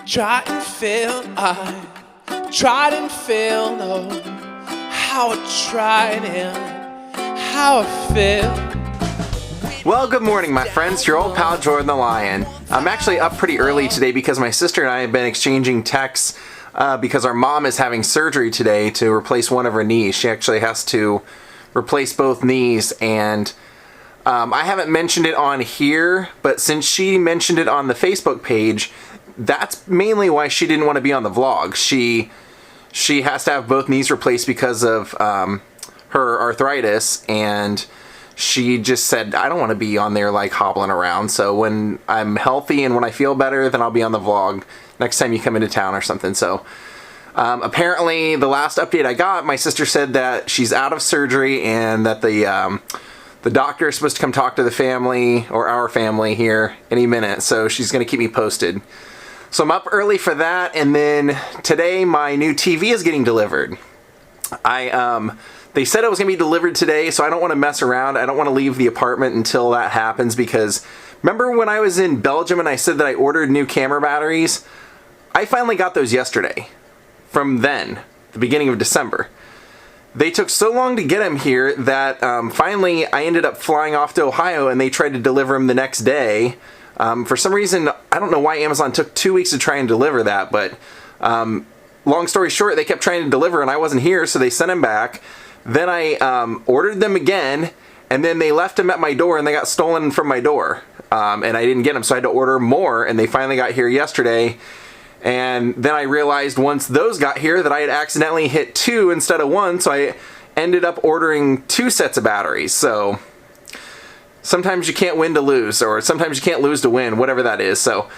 tried and failed, I tried and failed, oh, how I tried and how I failed. Well, good morning, my friends. Your old pal Jordan the Lion. I'm actually up pretty early today because my sister and I have been exchanging texts because our mom is having surgery today to replace one of her knees. She actually has to replace both knees, and I haven't mentioned it on here, but since she mentioned it on the Facebook page, that's mainly why she didn't want to be on the vlog. She has to have both knees replaced because of her arthritis, and she just said, I don't want to be on there like hobbling around. So when I'm healthy and when I feel better, then I'll be on the vlog next time you come into town or something. So apparently the last update I got, my sister said that she's out of surgery and that the doctor is supposed to come talk to the family, or our family, here any minute. So she's going to keep me posted. So I'm up early for that, and then today my new TV is getting delivered. They said it was going to be delivered today, so I don't want to mess around. I don't want to leave the apartment until that happens, because remember when I was in Belgium and I said that I ordered new camera batteries? I finally got those yesterday. From then, the beginning of December. They took so long to get them here that finally I ended up flying off to Ohio, and they tried to deliver them the next day. For some reason, I don't know why Amazon took 2 weeks to try and deliver that, but long story short, they kept trying to deliver and I wasn't here, so they sent them back. Then I ordered them again, and then they left them at my door and they got stolen from my door. And I didn't get them, so I had to order more, and they finally got here yesterday. And then I realized once those got here that I had accidentally hit 2 instead of 1, so I ended up ordering 2 sets of batteries. So sometimes you can't win to lose, or sometimes you can't lose to win, whatever that is. So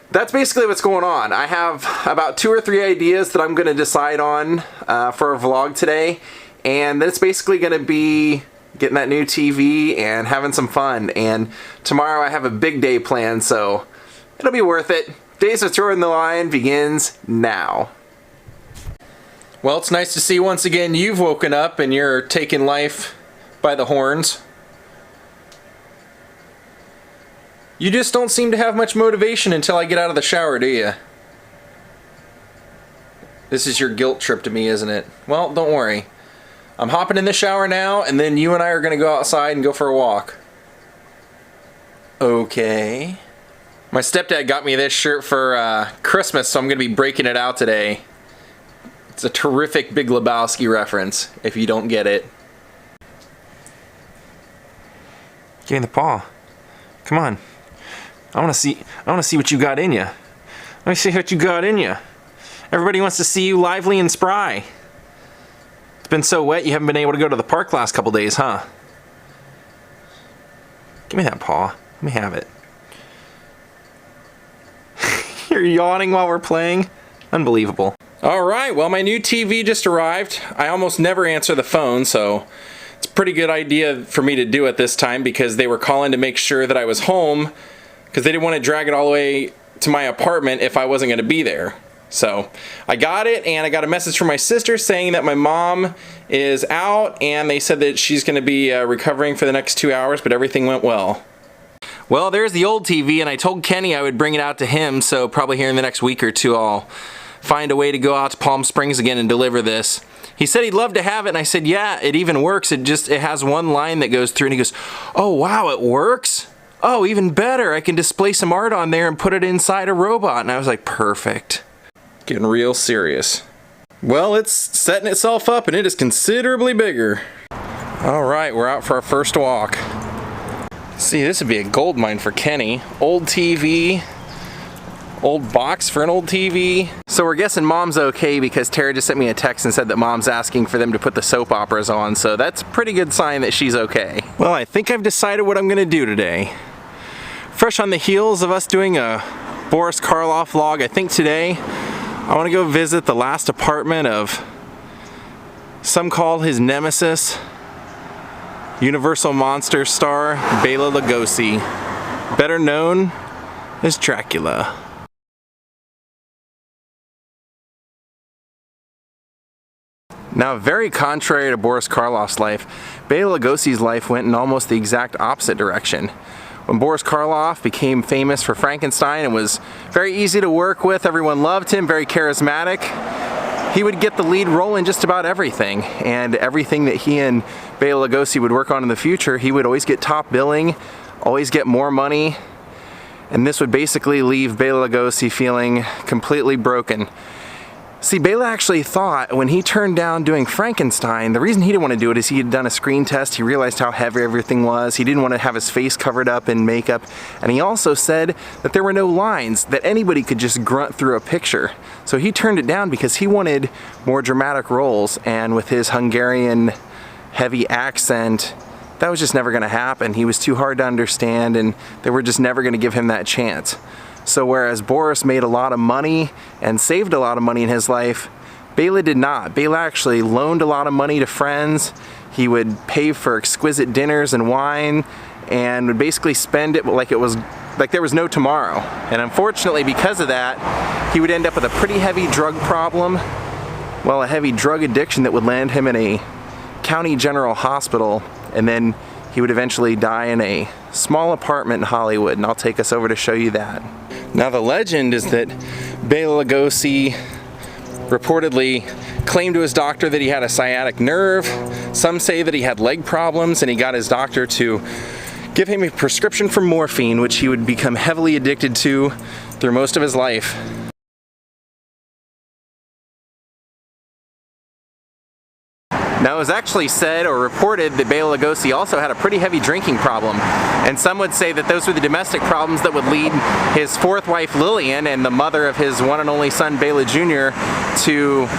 that's basically what's going on. I have about 2 or 3 ideas that I'm going to decide on for a vlog today, and then it's basically going to be getting that new TV and having some fun. And tomorrow I have a big day planned, so it'll be worth it. Daze with Jordan the Lion begins now. Well, it's nice to see once again you've woken up and you're taking life by the horns. You just don't seem to have much motivation until I get out of the shower, do you? This is your guilt trip to me, isn't it? Well, don't worry. I'm hopping in the shower now, and then you and I are going to go outside and go for a walk. Okay. My stepdad got me this shirt for Christmas, so I'm going to be breaking it out today. It's a terrific Big Lebowski reference, if you don't get it. Give me the paw. Come on. I want to see what you got in you. Let me see what you got in you. Everybody wants to see you lively and spry. It's been so wet you haven't been able to go to the park last couple days, huh? Give me that paw. Let me have it. You're yawning while we're playing? Unbelievable. Alright, well, my new TV just arrived. I almost never answer the phone, so it's a pretty good idea for me to do it this time, because they were calling to make sure that I was home, because they didn't want to drag it all the way to my apartment if I wasn't going to be there. So I got it, and I got a message from my sister saying that my mom is out, and they said that she's going to be recovering for the next 2 hours, but everything went well. Well, there's the old TV, and I told Kenny I would bring it out to him, so probably here in the next week or two I'll find a way to go out to Palm Springs again and deliver this. He said he'd love to have it, and I said, yeah, it even works. It has one line that goes through, and he goes, oh wow, it works? Oh, even better, I can display some art on there and put it inside a robot. And I was like, perfect. Getting real serious. Well, it's setting itself up, and it is considerably bigger. Alright, we're out for our first walk. See, this would be a gold mine for Kenny. Old TV, old box for an old TV. So we're guessing Mom's okay, because Tara just sent me a text and said that Mom's asking for them to put the soap operas on, so that's a pretty good sign that she's okay. Well, I think I've decided what I'm gonna do today. Fresh on the heels of us doing a Boris Karloff vlog, I think today I want to go visit the last apartment of, some call his nemesis, Universal Monster star Bela Lugosi, better known as Dracula. Now, very contrary to Boris Karloff's life, Bela Lugosi's life went in almost the exact opposite direction. when Boris Karloff became famous for Frankenstein and was very easy to work with, everyone loved him, very charismatic, he would get the lead role in just about everything. And everything that he and Bela Lugosi would work on in the future, he would always get top billing, always get more money. And this would basically leave Bela Lugosi feeling completely broken. See, Bela actually thought when he turned down doing Frankenstein, the reason he didn't want to do it is he had done a screen test, he realized how heavy everything was, he didn't want to have his face covered up in makeup, and he also said that there were no lines, that anybody could just grunt through a picture. So he turned it down because he wanted more dramatic roles, and with his Hungarian heavy accent, that was just never going to happen. He was too hard to understand, and they were just never going to give him that chance. So whereas Boris made a lot of money and saved a lot of money in his life, Bela did not. Bela actually loaned a lot of money to friends. He would pay for exquisite dinners and wine, and would basically spend it like there was no tomorrow. And unfortunately, because of that, he would end up with a pretty heavy drug problem, well, a heavy drug addiction that would land him in a county general hospital, and then he would eventually die in a small apartment in Hollywood, and I'll take us over to show you that. Now the legend is that Bela Lugosi reportedly claimed to his doctor that he had a sciatic nerve. Some say that he had leg problems, and he got his doctor to give him a prescription for morphine, which he would become heavily addicted to through most of his life. Now it was actually said or reported that Bela Lugosi also had a pretty heavy drinking problem, and some would say that those were the domestic problems that would lead his fourth wife Lillian and the mother of his one and only son Bela Jr. to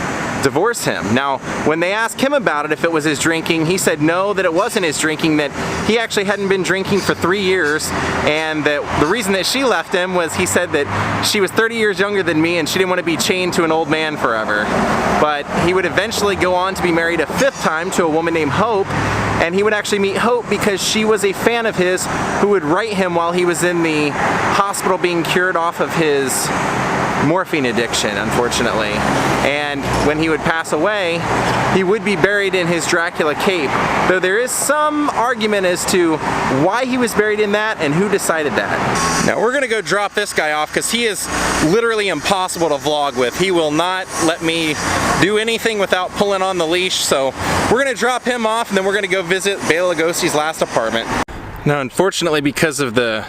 divorce him. Now when they asked him about it, if it was his drinking, he said no, that it wasn't his drinking, that he actually hadn't been drinking for 3 years, and that the reason that she left him was he said that she was 30 years younger than me and she didn't want to be chained to an old man forever. But he would eventually go on to be married a 5th time to a woman named Hope, and he would actually meet Hope because she was a fan of his who would write him while he was in the hospital being cured off of his morphine addiction, unfortunately. And when he would pass away, he would be buried in his Dracula cape, though there is some argument as to why he was buried in that and who decided that. Now we're gonna go drop this guy off because he is literally impossible to vlog with. He will not let me do anything without pulling on the leash, so we're gonna drop him off and then we're gonna go visit Bela Lugosi's last apartment. Now unfortunately, because of the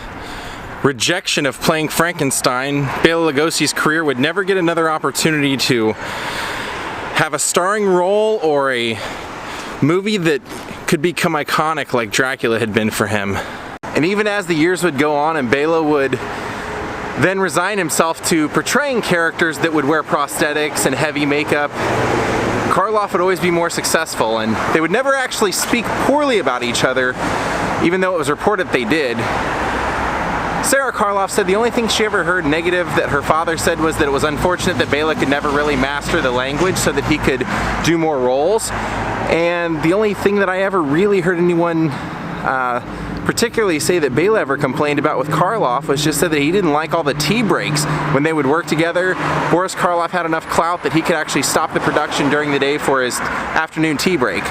rejection of playing Frankenstein, Bela Lugosi's career would never get another opportunity to have a starring role or a movie that could become iconic like Dracula had been for him. And even as the years would go on and Bela would then resign himself to portraying characters that would wear prosthetics and heavy makeup, Karloff would always be more successful, and they would never actually speak poorly about each other, even though it was reported they did. Sarah Karloff said the only thing she ever heard negative that her father said was that it was unfortunate that Bela could never really master the language so that he could do more roles. And the only thing that I ever really heard anyone particularly say that Bela ever complained about with Karloff was just that he didn't like all the tea breaks. When they would work together, Boris Karloff had enough clout that he could actually stop the production during the day for his afternoon tea break.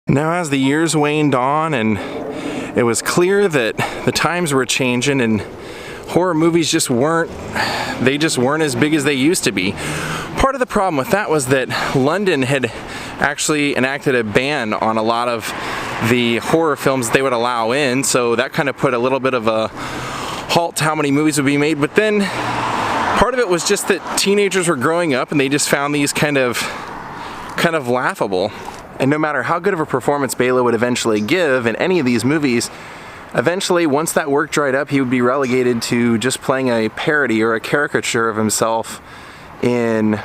Now as the years waned on and it was clear that the times were changing and horror movies just weren't as big as they used to be. Part of the problem with that was that London had actually enacted a ban on a lot of the horror films they would allow in, so that kind of put a little bit of a halt to how many movies would be made. But then part of it was just that teenagers were growing up and they just found these kind of laughable. And no matter how good of a performance Bela would eventually give in any of these movies, eventually, once that work dried up, he would be relegated to just playing a parody or a caricature of himself in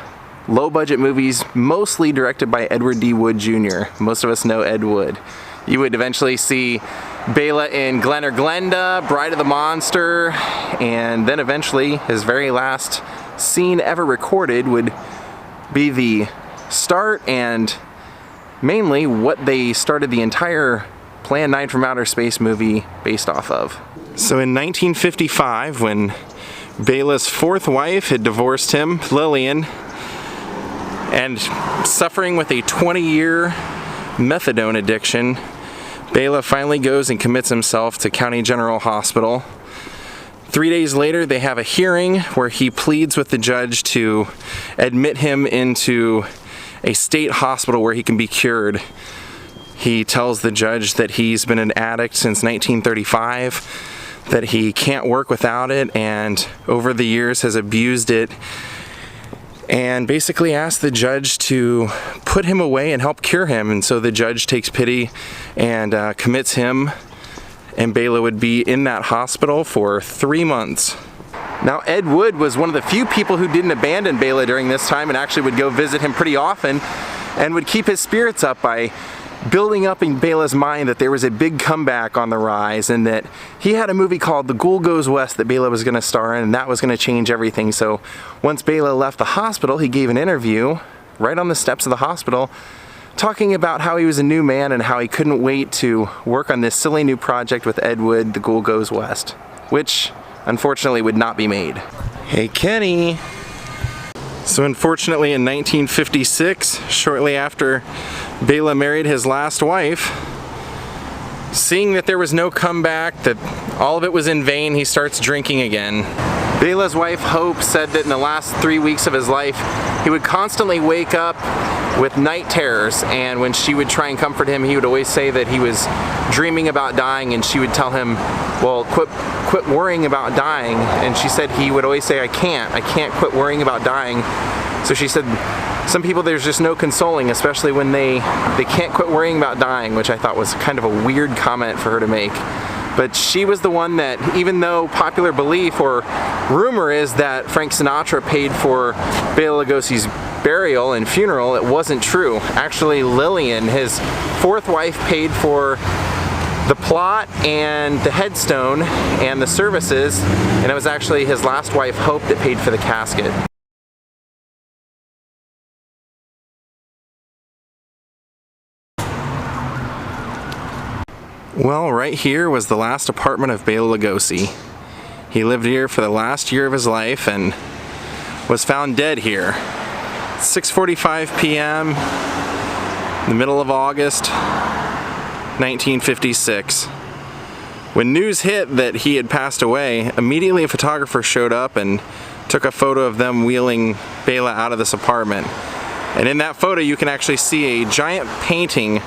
low-budget movies, mostly directed by Edward D. Wood Jr. Most of us know Ed Wood. You would eventually see Bela in Glen or Glenda, Bride of the Monster, and then eventually his very last scene ever recorded would be the start and mainly what they started the entire Plan 9 from Outer Space movie based off of. So in 1955, when Bela's fourth wife had divorced him, Lillian, and suffering with a 20-year methadone addiction, Bela finally goes and commits himself to County General Hospital. 3 days later, they have a hearing where he pleads with the judge to admit him into a state hospital where he can be cured. He tells the judge that he's been an addict since 1935, that he can't work without it, and over the years has abused it, and basically asks the judge to put him away and help cure him. And so the judge takes pity and commits him, and Bela would be in that hospital for 3 months. Now, Ed Wood was one of the few people who didn't abandon Bela during this time and actually would go visit him pretty often and would keep his spirits up by building up in Bela's mind that there was a big comeback on the rise, and that he had a movie called The Ghoul Goes West that Bela was going to star in, and that was going to change everything. So once Bela left the hospital, he gave an interview right on the steps of the hospital talking about how he was a new man and how he couldn't wait to work on this silly new project with Ed Wood, The Ghoul Goes West, which unfortunately would not be made. Hey Kenny! So unfortunately in 1956, shortly after Bela married his last wife, seeing that there was no comeback, that all of it was in vain, he starts drinking again. Bela's wife Hope said that in the last 3 weeks of his life, he would constantly wake up with night terrors, and when she would try and comfort him, he would always say that he was dreaming about dying, and she would tell him, well, quit worrying about dying. And she said he would always say, I can't quit worrying about dying. So she said, some people there's just no consoling, especially when they can't quit worrying about dying, which I thought was kind of a weird comment for her to make. But she was the one that, even though popular belief or rumor is that Frank Sinatra paid for Bela Lugosi's burial and funeral, it wasn't true. Actually, Lillian, his fourth wife, paid for the plot and the headstone and the services, and it was actually his last wife, Hope, that paid for the casket. Well, right here was the last apartment of Bela Lugosi. He lived here for the last year of his life and was found dead here. 6:45 p.m. in the middle of August 1956. When news hit that he had passed away, immediately a photographer showed up and took a photo of them wheeling Bela out of this apartment. And in that photo you can actually see a giant painting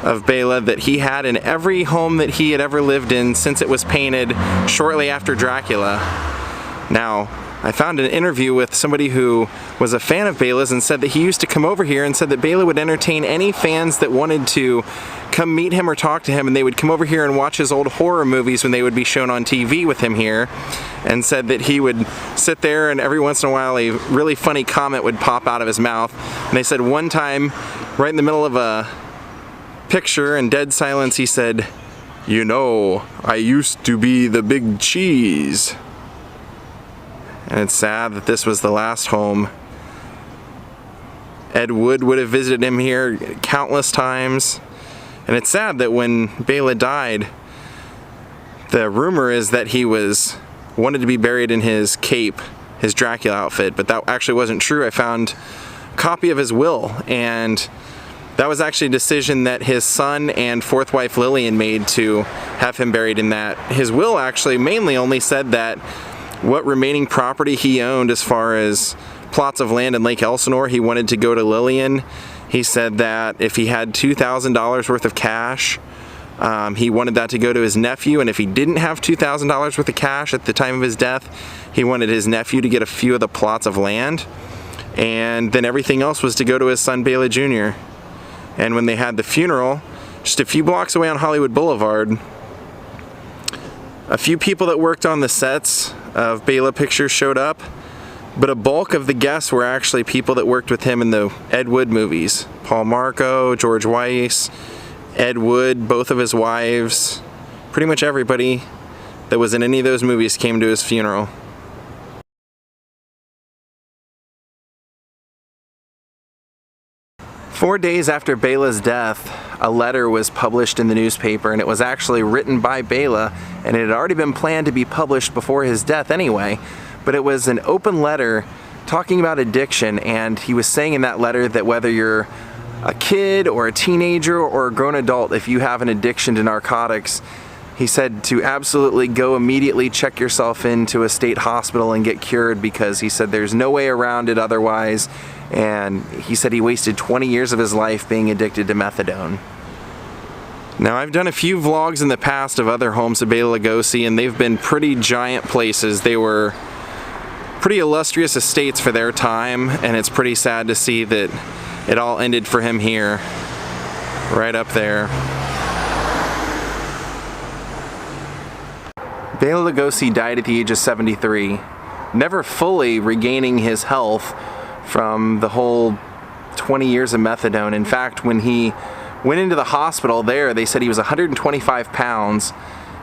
of Bela that he had in every home that he had ever lived in since it was painted shortly after Dracula. Now, I found an interview with somebody who was a fan of Bela's and said that he used to come over here and said that Bela would entertain any fans that wanted to come meet him or talk to him, and they would come over here and watch his old horror movies when they would be shown on TV with him here, and said that he would sit there and every once in a while a really funny comment would pop out of his mouth. And they said one time, right in the middle of a picture in dead silence, he said, "You know, I used to be the big cheese." And it's sad that this was the last home. Ed Wood would have visited him here countless times. And it's sad that when Bela died, the rumor is that he wanted to be buried in his cape, his Dracula outfit, but that actually wasn't true. I found a copy of his will, and that was actually a decision that his son and fourth wife Lillian made to have him buried in that. His will actually mainly only said that what remaining property he owned as far as plots of land in Lake Elsinore, he wanted to go to Lillian. He said that if he had $2,000 worth of cash, he wanted that to go to his nephew, and if he didn't have $2,000 worth of cash at the time of his death, he wanted his nephew to get a few of the plots of land, and then everything else was to go to his son Bela Jr. And when they had the funeral, just a few blocks away on Hollywood Boulevard, a few people that worked on the sets of Bela pictures showed up, but a bulk of the guests were actually people that worked with him in the Ed Wood movies. Paul Marco, George Weiss, Ed Wood, both of his wives, pretty much everybody that was in any of those movies came to his funeral. Four days after Bela's death, a letter was published in the newspaper, and it was actually written by Bela, and it had already been planned to be published before his death anyway, but it was an open letter talking about addiction, and he was saying in that letter that whether you're a kid or a teenager or a grown adult, if you have an addiction to narcotics, he said to absolutely go immediately check yourself into a state hospital and get cured, because he said there's no way around it otherwise, and he said he wasted 20 years of his life being addicted to methadone. Now, I've done a few vlogs in the past of other homes of Bela Lugosi, and they've been pretty giant places. They were pretty illustrious estates for their time, and it's pretty sad to see that it all ended for him here, right up there. Bela Lugosi died at the age of 73, never fully regaining his health from the whole 20 years of methadone. In fact, when he went into the hospital there, they said he was 125 pounds.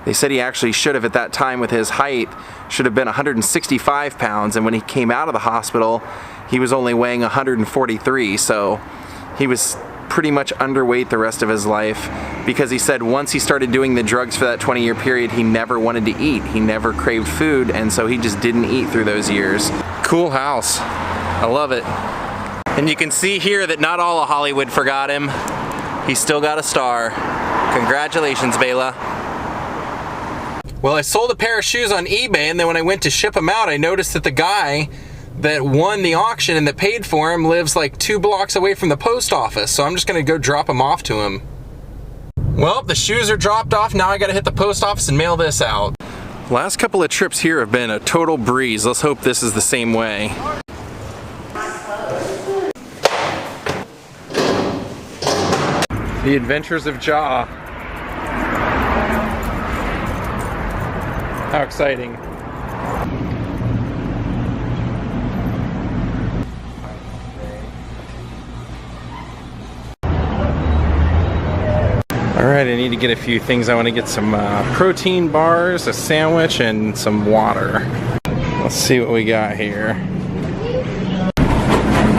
They said he actually should have, at that time with his height, should have been 165 pounds, and when he came out of the hospital, he was only weighing 143, so he was pretty much underweight the rest of his life, because he said once he started doing the drugs for that 20-year period, he never wanted to eat. He never craved food, and so he just didn't eat through those years. Cool house. I love it. And you can see here that not all of Hollywood forgot him. He's still got a star. Congratulations, Bela. Well, I sold a pair of shoes on eBay, and then when I went to ship them out, I noticed that the guy that won the auction and that paid for him lives like 2 blocks away from the post office, so I'm just gonna go drop them off to him. Well, the shoes are dropped off. Now I gotta hit the post office and mail this out. Last couple of trips here have been a total breeze. Let's hope this is the same way. The Adventures of Jaw. How exciting. Alright, I need to get a few things. I want to get some protein bars, a sandwich, and some water. Let's see what we got here.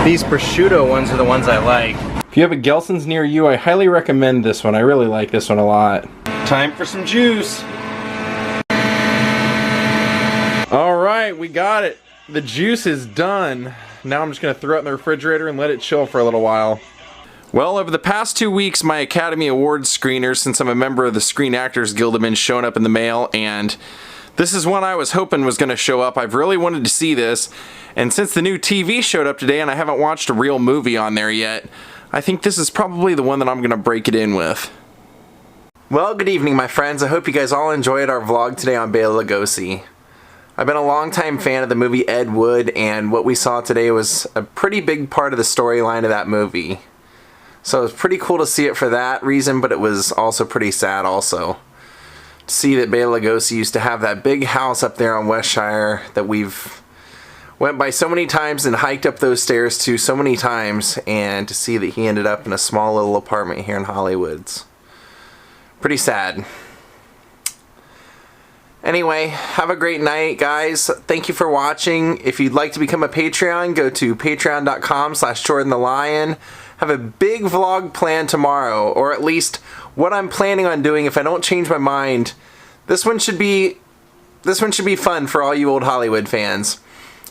These prosciutto ones are the ones I like. If you have a Gelson's near you, I highly recommend this one. I really like this one a lot. Time for some juice. Alright, we got it. The juice is done. Now I'm just going to throw it in the refrigerator and let it chill for a little while. Well, over the past 2 weeks, my Academy Awards screeners, since I'm a member of the Screen Actors Guild, have been showing up in the mail, and this is one I was hoping was going to show up. I've really wanted to see this, and since the new TV showed up today and I haven't watched a real movie on there yet, I think this is probably the one that I'm going to break it in with. Well, good evening, my friends. I hope you guys all enjoyed our vlog today on Bela Lugosi. I've been a longtime fan of the movie Ed Wood, and what we saw today was a pretty big part of the storyline of that movie. So it was pretty cool to see it for that reason, but it was also pretty sad also. To see that Bela Lugosi used to have that big house up there on Westshire that we've went by so many times and hiked up those stairs to so many times, and to see that he ended up in a small little apartment here in Hollywood's pretty sad. Anyway, have a great night, guys. Thank you for watching. If you'd like to become a Patreon, go to patreon.com/JordanTheLion. Have a big vlog planned tomorrow, or at least what I'm planning on doing if I don't change my mind. This one should be fun for all you old Hollywood fans.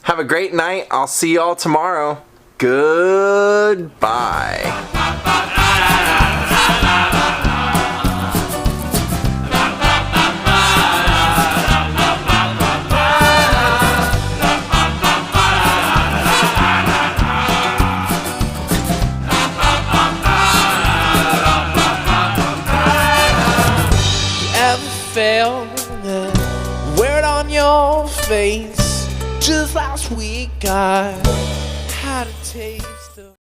Have a great night. I'll see y'all tomorrow. Goodbye. Felt that word on your face. Just last week I had a taste.